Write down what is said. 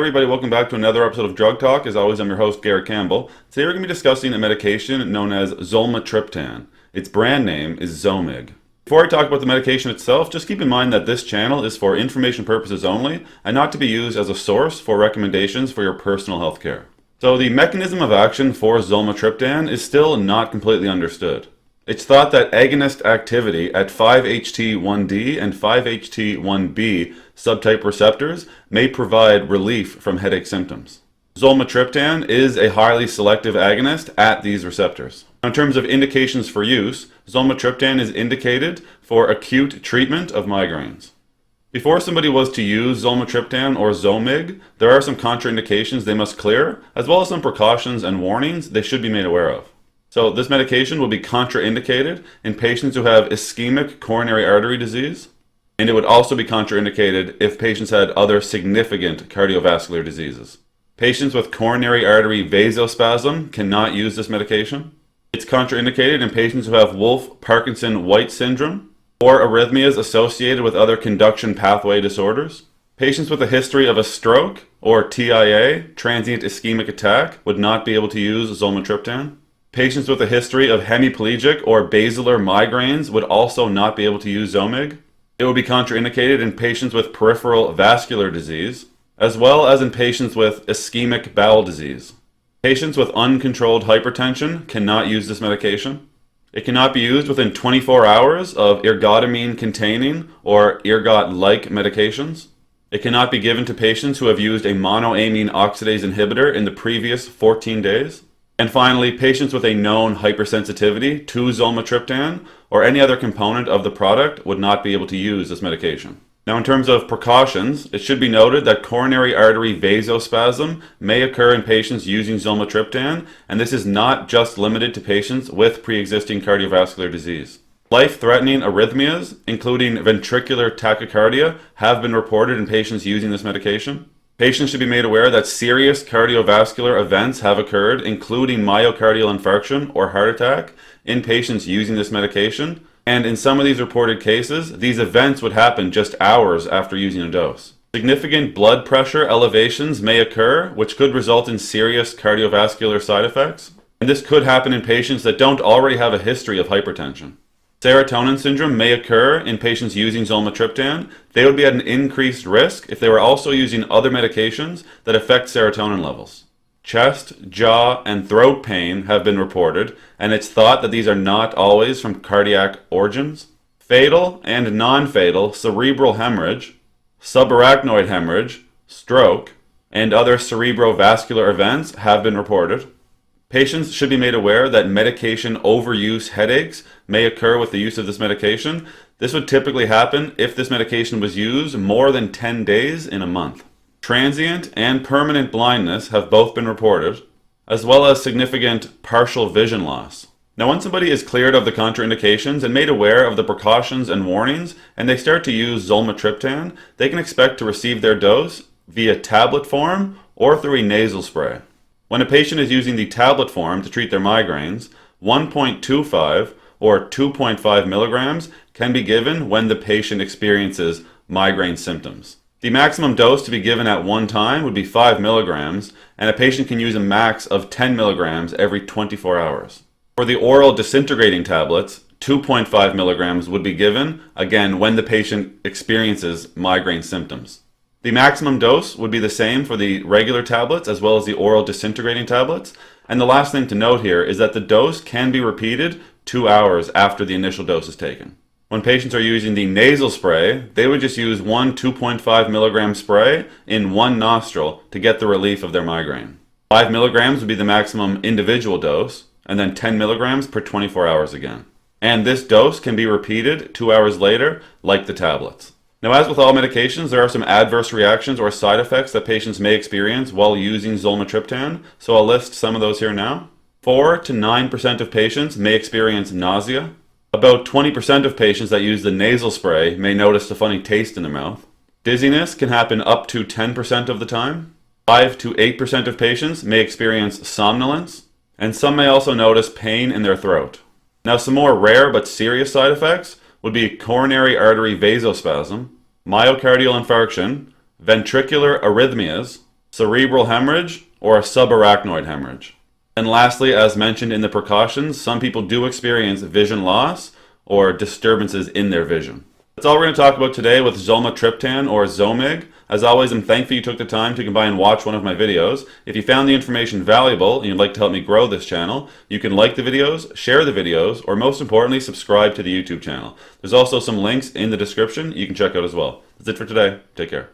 everybody, welcome back to another episode of Drug Talk. As always, I'm your host, Garrett Campbell. Today we're going to be discussing a medication known as Zolmitriptan. Its brand name is Zomig. Before I talk about the medication itself, just keep in mind that this channel is for information purposes only and not to be used as a source for recommendations for your personal health care. So the mechanism of action for Zolmitriptan is still not completely understood. It's thought that agonist activity at 5-HT1D and 5-HT1B subtype receptors may provide relief from headache symptoms. Zolmitriptan is a highly selective agonist at these receptors. In terms of indications for use, Zolmitriptan is indicated for acute treatment of migraines. Before somebody was to use Zolmitriptan or Zomig, there are some contraindications they must clear, as well as some precautions and warnings they should be made aware of. So this medication will be contraindicated in patients who have ischemic coronary artery disease, and it would also be contraindicated if patients had other significant cardiovascular diseases. Patients with coronary artery vasospasm cannot use this medication. It's contraindicated in patients who have Wolff-Parkinson-White syndrome or arrhythmias associated with other conduction pathway disorders. Patients with a history of a stroke or TIA, transient ischemic attack, would not be able to use Zolmitriptan. Patients with a history of hemiplegic or basilar migraines would also not be able to use Zomig. It would be contraindicated in patients with peripheral vascular disease, as well as in patients with ischemic bowel disease. Patients with uncontrolled hypertension cannot use this medication. It cannot be used within 24 hours of ergotamine-containing or ergot-like medications. It cannot be given to patients who have used a monoamine oxidase inhibitor in the previous 14 days. And finally, patients with a known hypersensitivity to Zolmitriptan or any other component of the product would not be able to use this medication. Now, in terms of precautions, it should be noted that coronary artery vasospasm may occur in patients using Zolmitriptan, and this is not just limited to patients with pre-existing cardiovascular disease. Life-threatening arrhythmias, including ventricular tachycardia, have been reported in patients using this medication. Patients should be made aware that serious cardiovascular events have occurred, including myocardial infarction or heart attack, in patients using this medication. And in some of these reported cases, these events would happen just hours after using a dose. Significant blood pressure elevations may occur, which could result in serious cardiovascular side effects. And this could happen in patients that don't already have a history of hypertension. Serotonin syndrome may occur in patients using Zolmitriptan. They would be at an increased risk if they were also using other medications that affect serotonin levels. Chest, jaw, and throat pain have been reported, and it's thought that these are not always from cardiac origins. Fatal and non-fatal cerebral hemorrhage, subarachnoid hemorrhage, stroke, and other cerebrovascular events have been reported. Patients should be made aware that medication overuse headaches may occur with the use of this medication. This would typically happen if this medication was used more than 10 days in a month. Transient and permanent blindness have both been reported, as well as significant partial vision loss. Now, when somebody is cleared of the contraindications and made aware of the precautions and warnings, and they start to use Zolmitriptan, they can expect to receive their dose via tablet form or through a nasal spray. When a patient is using the tablet form to treat their migraines, 1.25 or 2.5 milligrams can be given when the patient experiences migraine symptoms. The maximum dose to be given at one time would be 5 milligrams, and a patient can use a max of 10 milligrams every 24 hours. For the oral disintegrating tablets, 2.5 milligrams would be given, again, when the patient experiences migraine symptoms. The maximum dose would be the same for the regular tablets as well as the oral disintegrating tablets. And the last thing to note here is that the dose can be repeated 2 hours after the initial dose is taken. When patients are using the nasal spray, they would just use one 2.5 milligram spray in one nostril to get the relief of their migraine. 5 milligrams would be the maximum individual dose, and then 10 milligrams per 24 hours again. And this dose can be repeated 2 hours later, like the tablets. Now, as with all medications, there are some adverse reactions or side effects that patients may experience while using Zolmitriptan, so I'll list some of those here now. 4 to 9% of patients may experience nausea. About 20% of patients that use the nasal spray may notice a funny taste in their mouth. Dizziness can happen up to 10% of the time. 5 to 8% of patients may experience somnolence, and some may also notice pain in their throat. Now, some more rare but serious side effects would be coronary artery vasospasm, myocardial infarction, ventricular arrhythmias, cerebral hemorrhage, or a subarachnoid hemorrhage. And lastly, as mentioned in the precautions, some people do experience vision loss or disturbances in their vision. That's all we're going to talk about today with Zolmitriptan, or Zomig. As always, I'm thankful you took the time to come by and watch one of my videos. If you found the information valuable and you'd like to help me grow this channel, you can like the videos, share the videos, or most importantly, subscribe to the YouTube channel. There's also some links in the description you can check out as well. That's it for today. Take care.